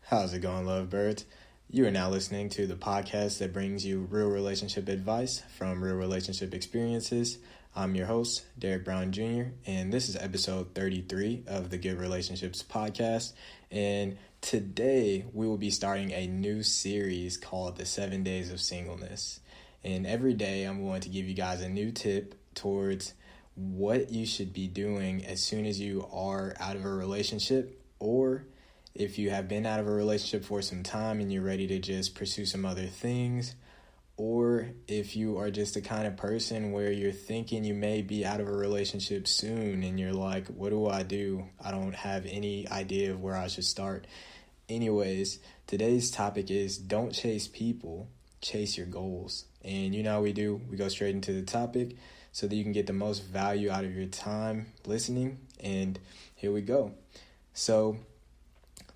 How's it going, lovebirds? You are now listening to the podcast that brings you real relationship advice from real relationship experiences. I'm your host, Derek Brown Jr., and this is episode 33 of the Good Relationships podcast. And today we will be starting a new series called the 7 Days of Singleness. And every day I'm going to give you guys a new tip towards what you should be doing as soon as you are out of a relationship, or if you have been out of a relationship for some time and you're ready to just pursue some other things, or if you are just the kind of person where you're thinking you may be out of a relationship soon and you're like, what do? I don't have any idea of where I should start. Anyways, today's topic is don't chase people, chase your goals. And you know how we do, we go straight into the topic so that you can get the most value out of your time listening. And here we go. So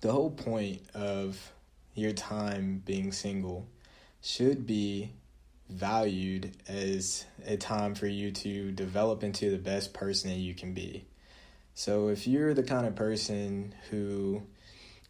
the whole point of your time being single should be valued as a time for you to develop into the best person that you can be. So if you're the kind of person who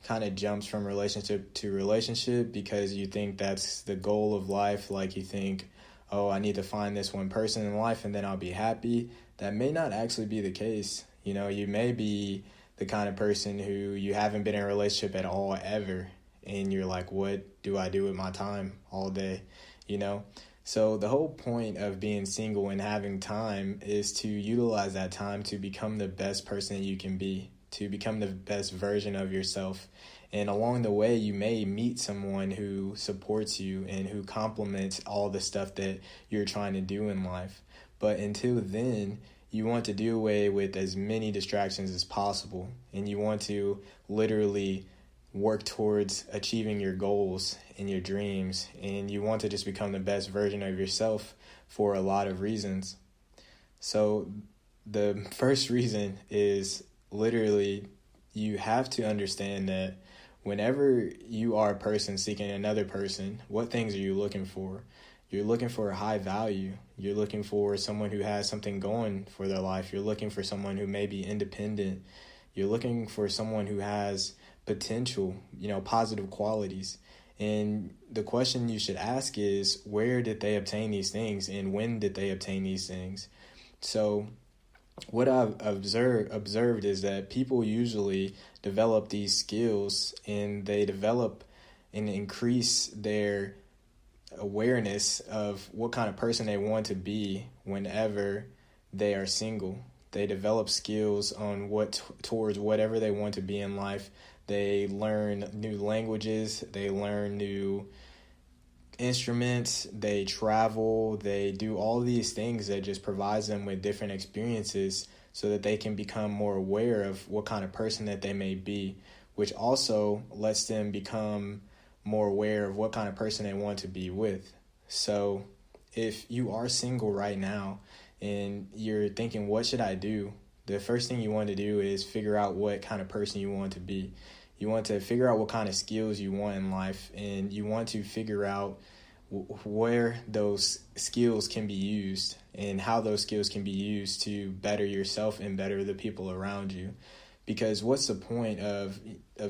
kind of jumps from relationship to relationship because you think that's the goal of life, like you think, oh, I need to find this one person in life and then I'll be happy, that may not actually be the case. You know, you may be the kind of person who you haven't been in a relationship at all ever, and you're like, what do I do with my time all day, you know? So the whole point of being single and having time is to utilize that time to become the best person that you can be, to become the best version of yourself. And along the way, you may meet someone who supports you and who complements all the stuff that you're trying to do in life. But until then, you want to do away with as many distractions as possible, and you want to literally work towards achieving your goals and your dreams, and you want to just become the best version of yourself for a lot of reasons. So the first reason is literally you have to understand that whenever you are a person seeking another person, what things are you looking for? You're looking for a high value. You're looking for someone who has something going for their life. You're looking for someone who may be independent. You're looking for someone who has potential, positive qualities. And the question you should ask is, where did they obtain these things and when did they obtain these things? So what I've observed is that people usually develop these skills, and they develop and increase their awareness of what kind of person they want to be whenever they are single. They develop skills on towards whatever they want to be in life. They learn new languages, they learn new instruments, they travel, they do all these things that just provides them with different experiences so that they can become more aware of what kind of person that they may be, which also lets them become more aware of what kind of person they want to be with. So if you are single right now and you're thinking, what should I do? The first thing you want to do is figure out what kind of person you want to be. You want to figure out what kind of skills you want in life, and you want to figure out where those skills can be used and how those skills can be used to better yourself and better the people around you. Because what's the point of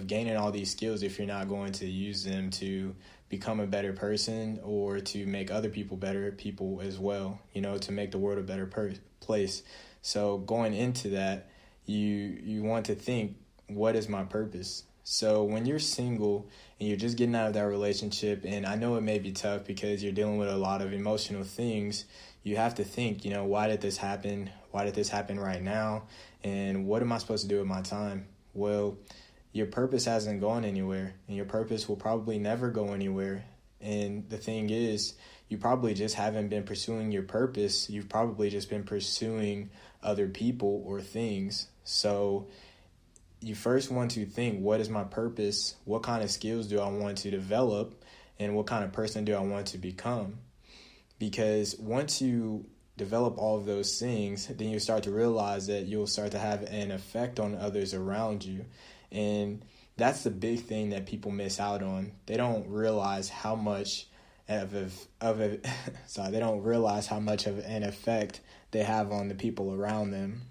gaining all these skills if you're not going to use them to become a better person or to make other people better people as well, to make the world a better place. So going into that, you want to think, what is my purpose? So when you're single and you're just getting out of that relationship, and I know it may be tough because you're dealing with a lot of emotional things, you have to think, why did this happen? Why did this happen right now? And what am I supposed to do with my time? Well, your purpose hasn't gone anywhere, and your purpose will probably never go anywhere. And the thing is, you probably just haven't been pursuing your purpose. You've probably just been pursuing other people or things. So you first want to think, what is my purpose? What kind of skills do I want to develop? And what kind of person do I want to become? Because once you develop all of those things, then you start to realize that you'll start to have an effect on others around you. And that's the big thing that people miss out on. They don't realize how much they don't realize how much of an effect they have on the people around them,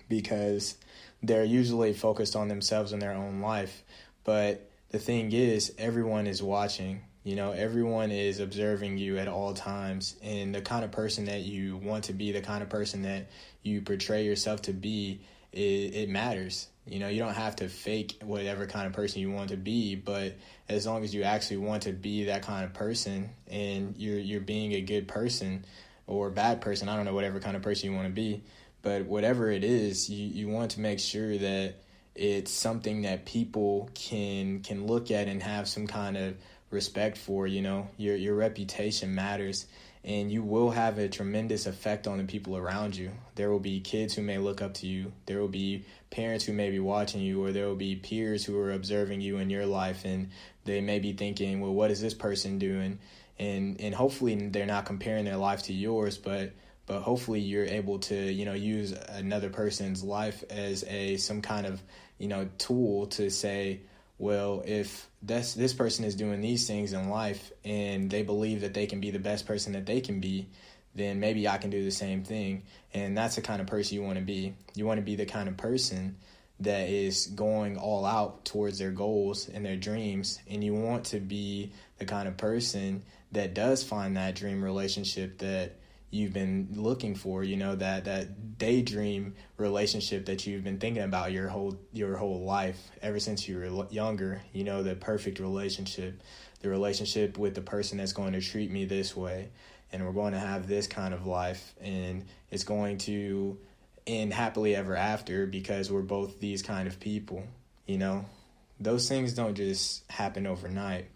because they're usually focused on themselves and their own life. But the thing is, everyone is watching. Everyone is observing you at all times, and the kind of person that you want to be, the kind of person that you portray yourself to be, it matters. You don't have to fake whatever kind of person you want to be, but as long as you actually want to be that kind of person and you're being a good person or a bad person, I don't know, whatever kind of person you want to be, but whatever it is, you want to make sure that it's something that people can look at and have some kind of respect for. Your reputation matters, and you will have a tremendous effect on the people around you. There will be kids who may look up to you. There will be parents who may be watching you, or there will be peers who are observing you in your life, and they may be thinking, well, what is this person doing? And hopefully they're not comparing their life to yours, but hopefully you're able to, use another person's life as some kind of, tool to say, well, if this person is doing these things in life and they believe that they can be the best person that they can be, then maybe I can do the same thing. And that's the kind of person you want to be. You want to be the kind of person that is going all out towards their goals and their dreams. And you want to be the kind of person that does find that dream relationship that you've been looking for, that daydream relationship that you've been thinking about your whole life ever since you were younger. The perfect relationship, the relationship with the person that's going to treat me this way, and we're going to have this kind of life, and it's going to end happily ever after because we're both these kind of people. Those things don't just happen overnight.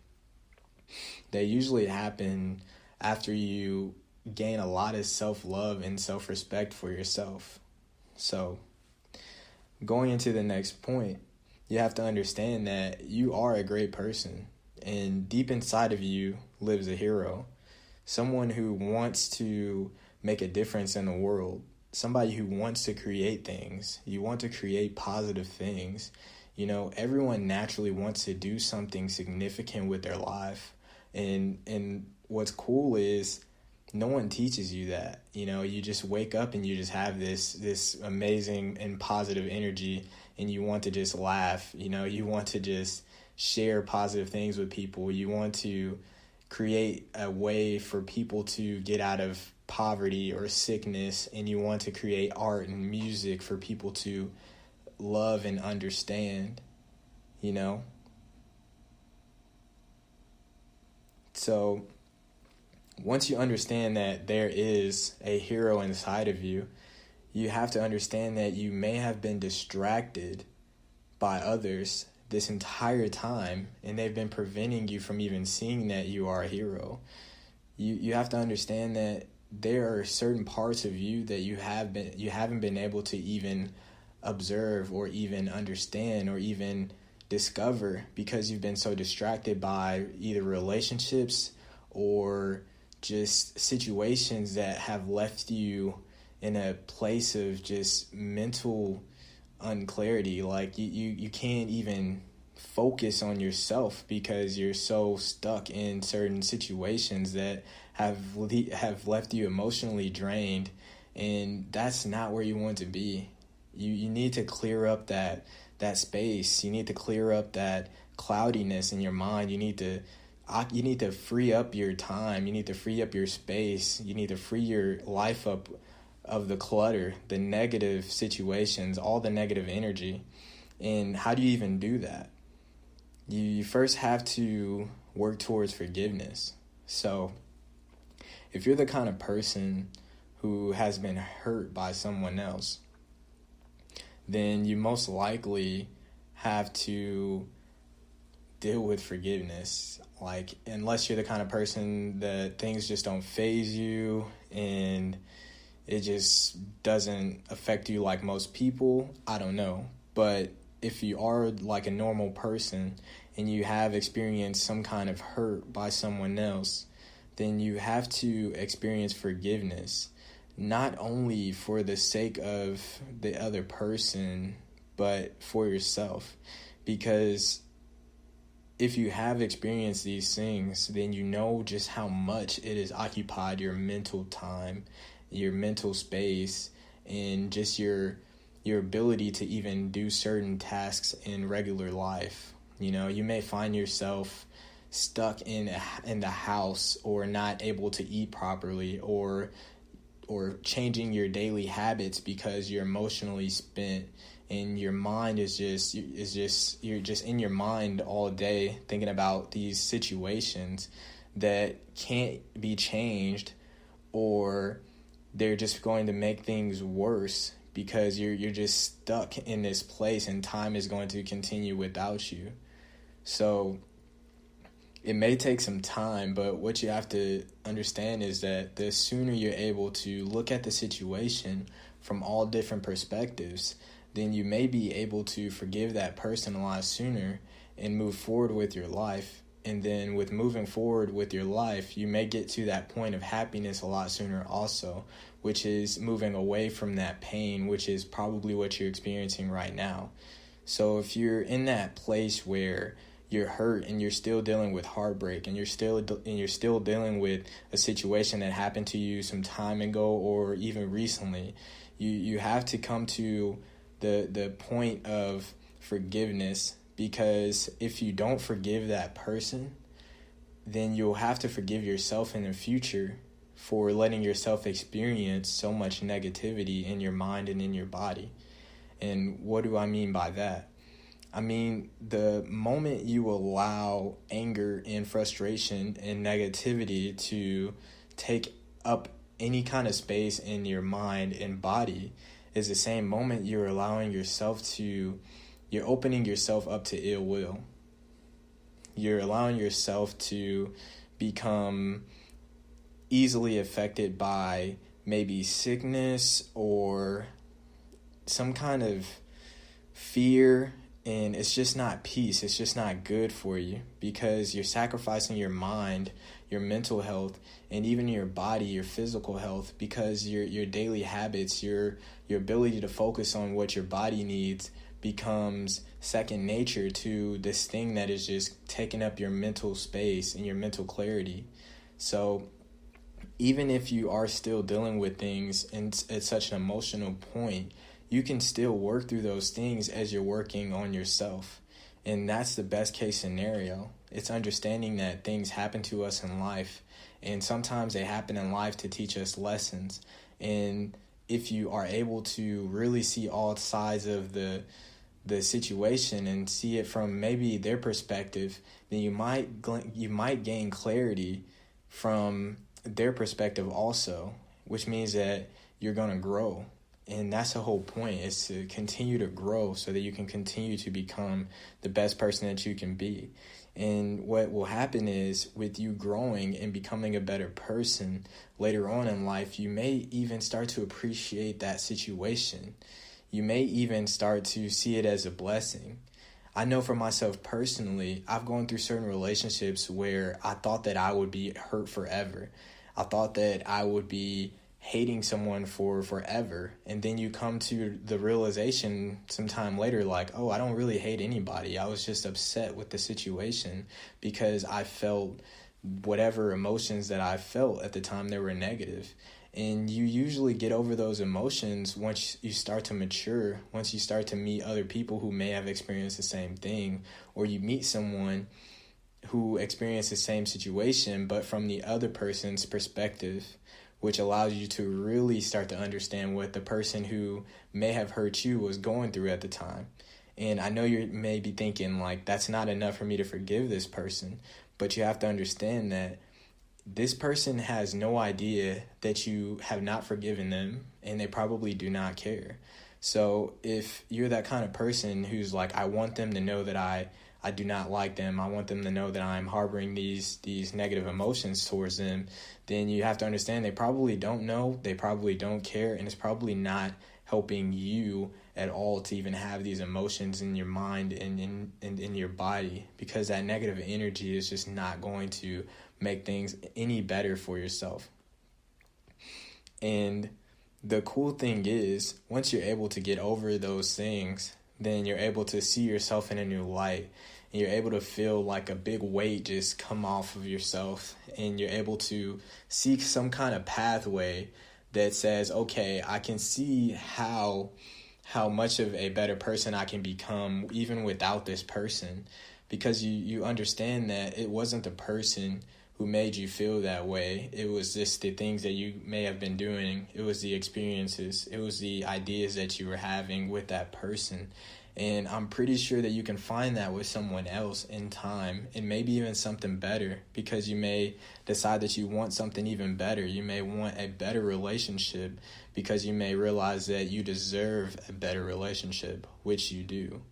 They usually happen after you gain a lot of self-love and self-respect for yourself. So, going into the next point, you have to understand that you are a great person, and deep inside of you lives a hero, someone who wants to make a difference in the world, somebody who wants to create things. You want to create positive things. Everyone naturally wants to do something significant with their life, and what's cool is no one teaches you that. You just wake up and you just have this amazing and positive energy, and you want to just laugh. You want to just share positive things with people. You want to create a way for people to get out of poverty or sickness, and you want to create art and music for people to love and understand. So once you understand that there is a hero inside of you, you have to understand that you may have been distracted by others this entire time, and they've been preventing you from even seeing that you are a hero. You have to understand that there are certain parts of you that you haven't been able to even observe or even understand or even discover because you've been so distracted by either relationships or just situations that have left you in a place of just mental unclarity. Like you can't even focus on yourself because you're so stuck in certain situations that have left you emotionally drained, and that's not where you want to be. You need to clear up that space. You need to clear up that cloudiness in your mind. You need to free up your time. You need to free up your space. You need to free your life up of the clutter, the negative situations, all the negative energy. And how do you even do that? You first have to work towards forgiveness. So if you're the kind of person who has been hurt by someone else, then you most likely have to deal with forgiveness. Like, unless you're the kind of person that things just don't faze you and it just doesn't affect you like most people, I don't know. But if you are like a normal person and you have experienced some kind of hurt by someone else, then you have to experience forgiveness, not only for the sake of the other person, but for yourself. Because if you have experienced these things, then you know just how much it has occupied your mental time, your mental space, and just your ability to even do certain tasks in regular life. You know, you may find yourself stuck in the house, or not able to eat properly, or changing your daily habits because you're emotionally spent, and your mind is just you're just in your mind all day thinking about these situations that can't be changed, or they're just going to make things worse because you're just stuck in this place, and time is going to continue without you. So it may take some time, but what you have to understand is that the sooner you're able to look at the situation from all different perspectives, then you may be able to forgive that person a lot sooner and move forward with your life. And then with moving forward with your life, you may get to that point of happiness a lot sooner also, which is moving away from that pain, which is probably what you're experiencing right now. So if you're in that place where you're hurt and you're still dealing with heartbreak, and you're still dealing with a situation that happened to you some time ago or even recently, you have to come to the point of forgiveness, because if you don't forgive that person, then you'll have to forgive yourself in the future for letting yourself experience so much negativity in your mind and in your body. And what do I mean by that? I mean, the moment you allow anger and frustration and negativity to take up any kind of space in your mind and body is the same moment you're opening yourself up to ill will. You're allowing yourself to become easily affected by maybe sickness or some kind of fear, and it's just not peace. It's just not good for you, because you're sacrificing your mind, your mental health, and even your body, your physical health, because your daily habits, your ability to focus on what your body needs becomes second nature to this thing that is just taking up your mental space and your mental clarity. So even if you are still dealing with things at such an emotional point, you can still work through those things as you're working on yourself. And that's the best case scenario. It's understanding that things happen to us in life, and sometimes they happen in life to teach us lessons. And if you are able to really see all sides of the situation and see it from maybe their perspective, then you might gain clarity from their perspective also, which means that you're going to grow. And that's the whole point, is to continue to grow so that you can continue to become the best person that you can be. And what will happen is, with you growing and becoming a better person later on in life, you may even start to appreciate that situation. You may even start to see it as a blessing. I know for myself personally, I've gone through certain relationships where I thought that I would be hurt forever. I thought that I would be hating someone for forever, and then you come to the realization sometime later, like, oh, I don't really hate anybody. I was just upset with the situation because I felt whatever emotions that I felt at the time that were negative. And you usually get over those emotions once you start to mature, once you start to meet other people who may have experienced the same thing, or you meet someone who experienced the same situation but from the other person's perspective, which allows you to really start to understand what the person who may have hurt you was going through at the time. And I know you may be thinking, like, that's not enough for me to forgive this person, but you have to understand that this person has no idea that you have not forgiven them, and they probably do not care. So if you're that kind of person who's like, I want them to know that I do not like them, I want them to know that I'm harboring these negative emotions towards them, then you have to understand they probably don't know, they probably don't care, and it's probably not helping you at all to even have these emotions in your mind and in your body, because that negative energy is just not going to make things any better for yourself. And the cool thing is, once you're able to get over those things, then you're able to see yourself in a new light, and you're able to feel like a big weight just come off of yourself, and you're able to seek some kind of pathway that says, okay, I can see how much of a better person I can become even without this person. because you understand that it wasn't the person who made you feel that way. It was just the things that you may have been doing. It was the experiences. It was the ideas that you were having with that person. And I'm pretty sure that you can find that with someone else in time, and maybe even something better, because you may decide that you want something even better. You may want a better relationship because you may realize that you deserve a better relationship, which you do.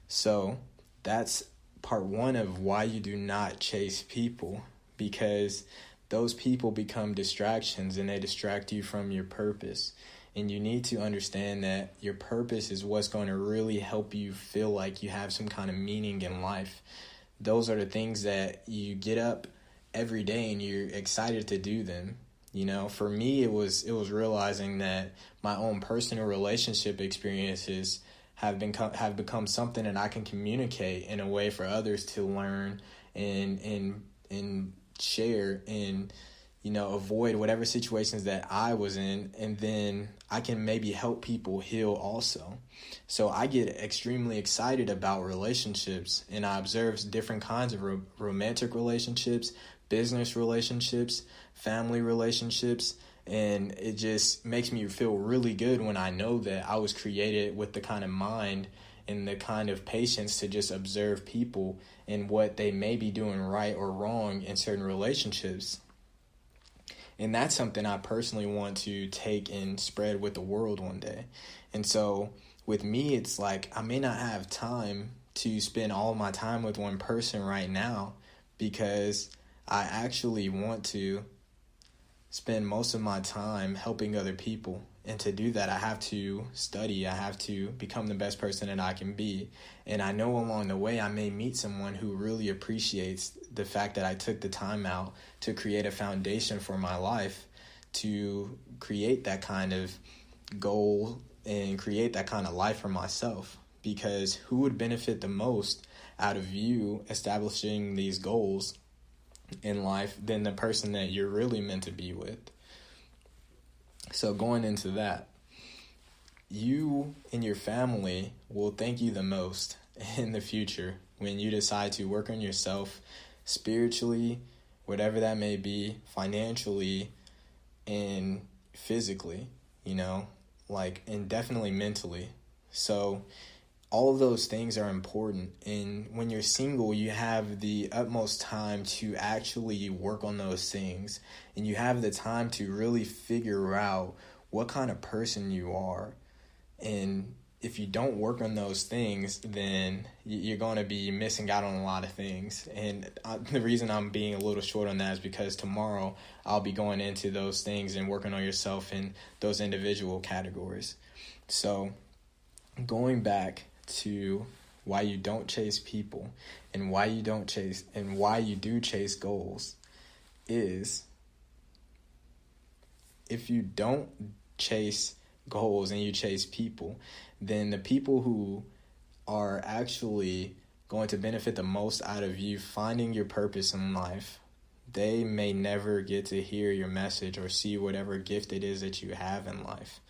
So that's part one of why you do not chase people, because those people become distractions and they distract you from your purpose. And you need to understand that your purpose is what's going to really help you feel like you have some kind of meaning in life. Those are the things that you get up every day and you're excited to do them. You know, for me, it was realizing that my own personal relationship experiences have become something that I can communicate in a way for others to learn and share and, you know, avoid whatever situations that I was in, and then I can maybe help people heal also. So I get extremely excited about relationships, and I observe different kinds of romantic relationships, business relationships, family relationships, and it just makes me feel really good when I know that I was created with the kind of mind and the kind of patience to just observe people and what they may be doing right or wrong in certain relationships. And that's something I personally want to take and spread with the world one day. And so with me, it's like I may not have time to spend all my time with one person right now, because I actually want to spend most of my time helping other people. And to do that, I have to study. I have to become the best person that I can be. And I know along the way, I may meet someone who really appreciates the fact that I took the time out to create a foundation for my life, to create that kind of goal and create that kind of life for myself. Because who would benefit the most out of you establishing these goals in life than the person that you're really meant to be with? So going into that, you and your family will thank you the most in the future when you decide to work on yourself spiritually, whatever that may be, financially and physically, you know, like, and definitely mentally. So all of those things are important. And when you're single, you have the utmost time to actually work on those things. And you have the time to really figure out what kind of person you are. And if you don't work on those things, then you're going to be missing out on a lot of things. And the reason I'm being a little short on that is because tomorrow I'll be going into those things and working on yourself in those individual categories. So going back to why you don't chase people and why you do chase goals is, if you don't chase goals and you chase people, then the people who are actually going to benefit the most out of you finding your purpose in life, they may never get to hear your message or see whatever gift it is that you have in life.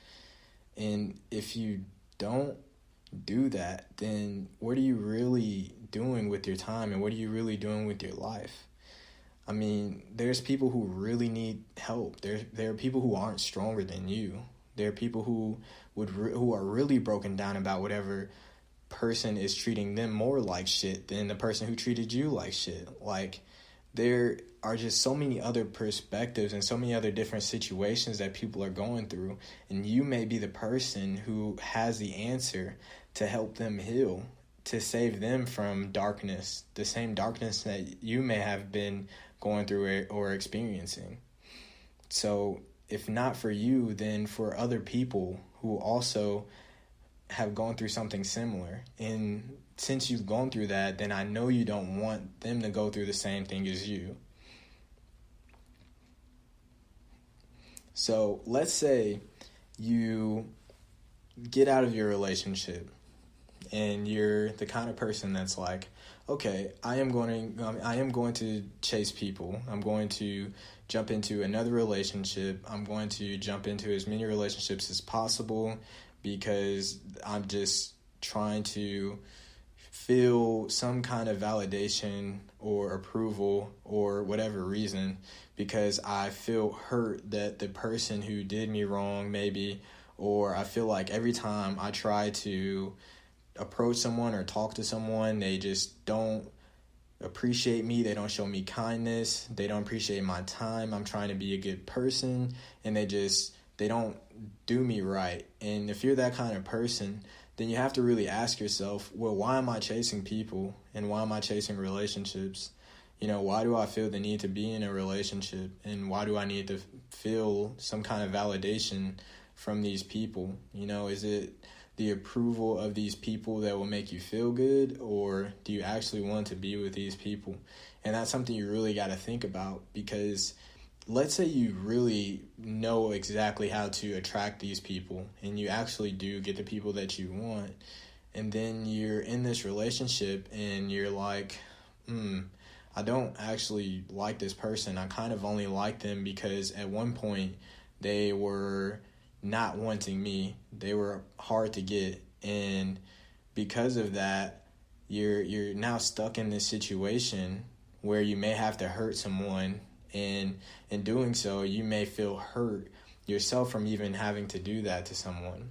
And if you don't do that, then what are you really doing with your time, and what are you really doing with your life? I mean, there's people who really need help. There are people who aren't stronger than you. There are people who are really broken down about whatever person is treating them more like shit than the person who treated you like shit. Like, there are just so many other perspectives and so many other different situations that people are going through, and you may be the person who has the answer to help them heal, to save them from darkness, the same darkness that you may have been going through or experiencing. So if not for you, then for other people who also have gone through something similar. And since you've gone through that, then I know you don't want them to go through the same thing as you. So let's say you get out of your relationship and you're the kind of person that's like, okay, I am going to chase people. I'm going to jump into another relationship. I'm going to jump into as many relationships as possible because I'm just trying to feel some kind of validation or approval or whatever reason, because I feel hurt that the person who did me wrong maybe, or I feel like every time I try to approach someone or talk to someone, they just don't appreciate me. They don't show me kindness. They don't appreciate my time. I'm trying to be a good person, and they don't do me right. And if you're that kind of person, then you have to really ask yourself, well, why am I chasing people, and why am I chasing relationships? Why do I feel the need to be in a relationship, and why do I need to feel some kind of validation from these people? Is it the approval of these people that will make you feel good, or do you actually want to be with these people? And that's something you really got to think about, because let's say you really know exactly how to attract these people, and you actually do get the people that you want, and then you're in this relationship and you're like, I don't actually like this person. I kind of only like them because at one point they were not wanting me. They were hard to get, and because of that, you're now stuck in this situation where you may have to hurt someone, and in doing so, you may feel hurt yourself from even having to do that to someone.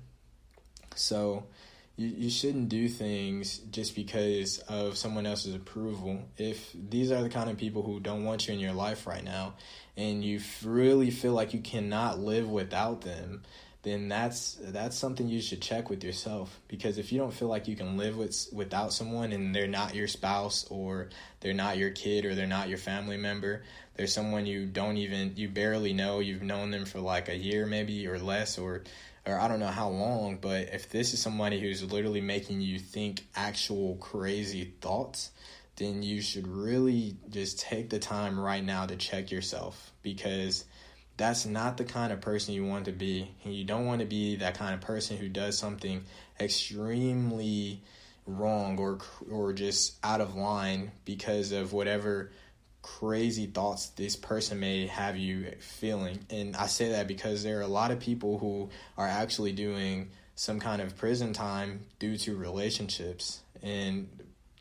So you shouldn't do things just because of someone else's approval. If these are the kind of people who don't want you in your life right now, and you really feel like you cannot live without them, then that's something you should check with yourself. Because if you don't feel like you can live without someone, and they're not your spouse, or they're not your kid, or they're not your family member, they're someone you barely know, you've known them for like a year maybe or less, or I don't know how long, but if this is somebody who's literally making you think actual crazy thoughts, then you should really just take the time right now to check yourself, because that's not the kind of person you want to be. And you don't want to be that kind of person who does something extremely wrong or just out of line because of whatever crazy thoughts this person may have you feeling. And I say that because there are a lot of people who are actually doing some kind of prison time due to relationships, and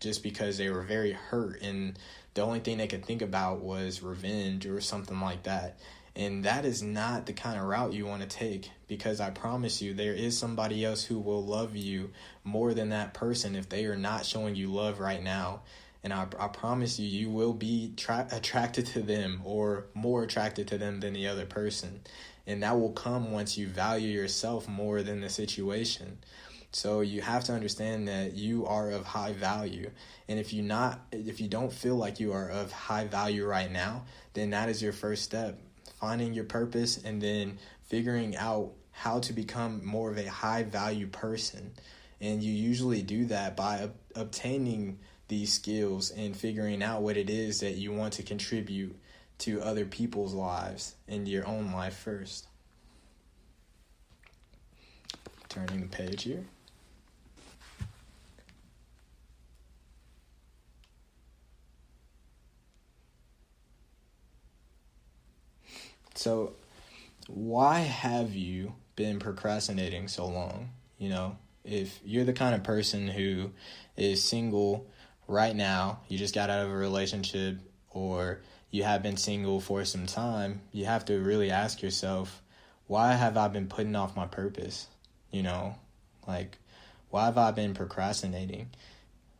just because they were very hurt and the only thing they could think about was revenge or something like that. And that is not the kind of route you want to take, because I promise you there is somebody else who will love you more than that person if they are not showing you love right now. And I promise you, you will be attracted to them, or more attracted to them than the other person. And that will come once you value yourself more than the situation. So you have to understand that you are of high value. And if you don't feel like you are of high value right now, then that is your first step. Finding your purpose, and then figuring out how to become more of a high value person. And you usually do that by obtaining these skills and figuring out what it is that you want to contribute to other people's lives and your own life first. Turning the page here. So, why have you been procrastinating so long? If you're the kind of person who is single right now, you just got out of a relationship, or you have been single for some time, you have to really ask yourself, why have I been putting off my purpose? Why have I been procrastinating?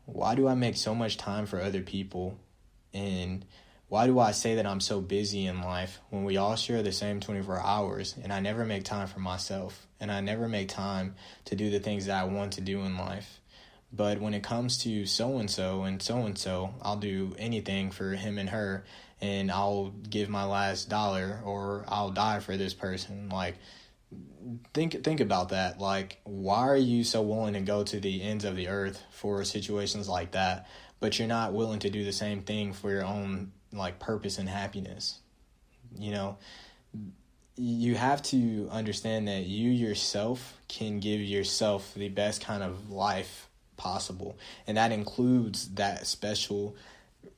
Why do I make so much time for other people? And why do I say that I'm so busy in life when we all share the same 24 hours, and I never make time for myself, and I never make time to do the things that I want to do in life? But when it comes to so-and-so and so-and-so, I'll do anything for him and her, and I'll give my last dollar, or I'll die for this person. Think about that. Why are you so willing to go to the ends of the earth for situations like that, but you're not willing to do the same thing for your own purpose and happiness? You have to understand that you yourself can give yourself the best kind of life possible, and that includes that special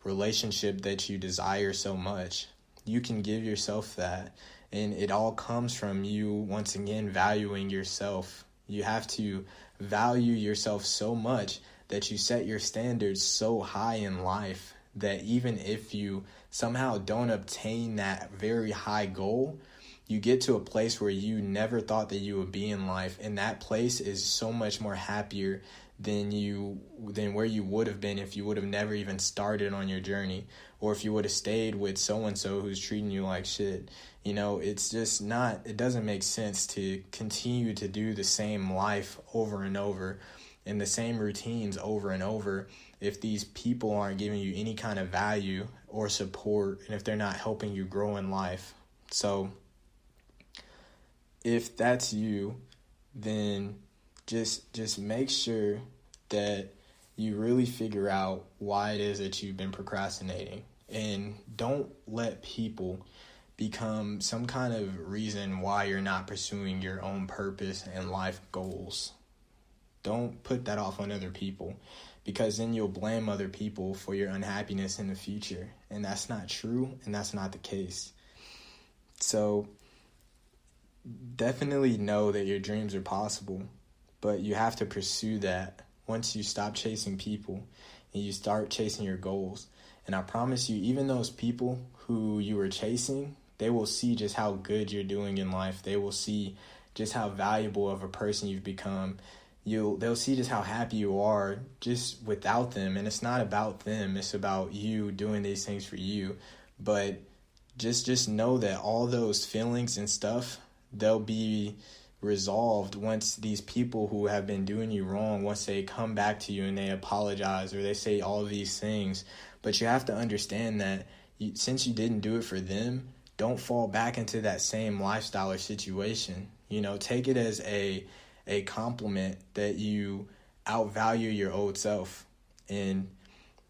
relationship that you desire so much. You can give yourself that, and it all comes from you once again valuing yourself. You have to value yourself so much that you set your standards so high in life that even if you somehow don't obtain that very high goal, you get to a place where you never thought that you would be in life, and that place is so much more happier than where you would have been if you would have never even started on your journey, or if you would have stayed with so-and-so who's treating you like shit. It's just not, it doesn't make sense to continue to do the same life over and over and the same routines over and over if these people aren't giving you any kind of value or support, and if they're not helping you grow in life. So if that's you, then just make sure that you really figure out why it is that you've been procrastinating, and don't let people become some kind of reason why you're not pursuing your own purpose and life goals. Don't put that off on other people, because then you'll blame other people for your unhappiness in the future, and that's not true, and that's not the case. So definitely know that your dreams are possible, but you have to pursue that once you stop chasing people and you start chasing your goals. And I promise you, even those people who you were chasing, they will see just how good you're doing in life. They will see just how valuable of a person you've become. They'll see just how happy you are just without them. And it's not about them, it's about you doing these things for you. But just know that all those feelings and stuff, they'll be resolved once these people who have been doing you wrong, once they come back to you and they apologize or they say all of these things. But you have to understand that since you didn't do it for them, don't fall back into that same lifestyle or situation. Take it as a compliment that you outvalue your old self. And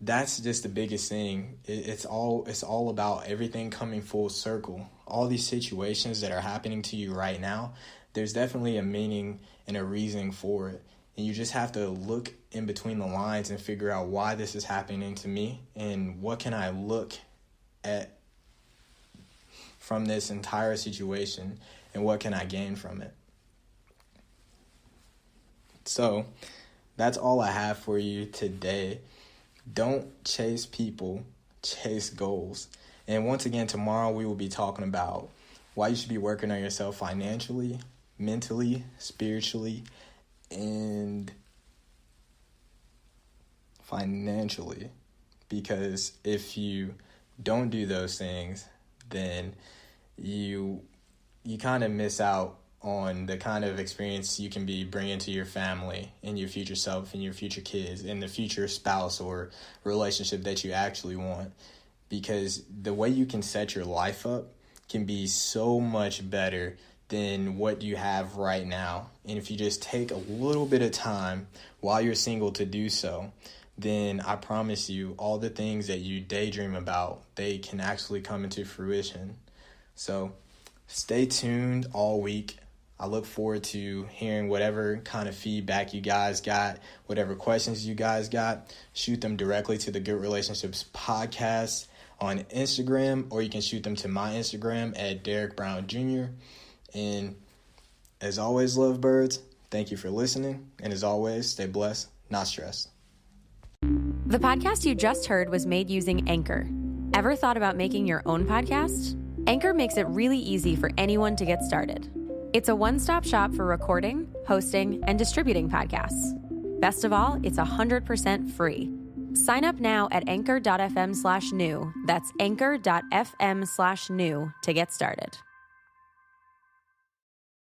that's just the biggest thing. It's all about everything coming full circle. All these situations that are happening to you right now, there's definitely a meaning and a reason for it. And you just have to look in between the lines and figure out why this is happening to me and what can I look at from this entire situation and what can I gain from it. So that's all I have for you today. Don't chase people, chase goals. And once again, tomorrow we will be talking about why you should be working on yourself financially, mentally, spiritually, and financially. Because if you don't do those things, then you kind of miss out on the kind of experience you can be bringing to your family and your future self and your future kids and the future spouse or relationship that you actually want. Because the way you can set your life up can be so much better than what you have right now. And if you just take a little bit of time while you're single to do so, then I promise you all the things that you daydream about, they can actually come into fruition. So stay tuned all week. I look forward to hearing whatever kind of feedback you guys got, whatever questions you guys got. Shoot them directly to the Good Relationships Podcast on Instagram, or you can shoot them to my Instagram at Derek Brown Jr. And as always, lovebirds, thank you for listening. And as always, stay blessed, not stressed. The podcast you just heard was made using Anchor. Ever thought about making your own podcast? Anchor makes it really easy for anyone to get started. It's a one-stop shop for recording, hosting, and distributing podcasts. Best of all, it's 100% free. Sign up now at anchor.fm/new. That's anchor.fm/new to get started.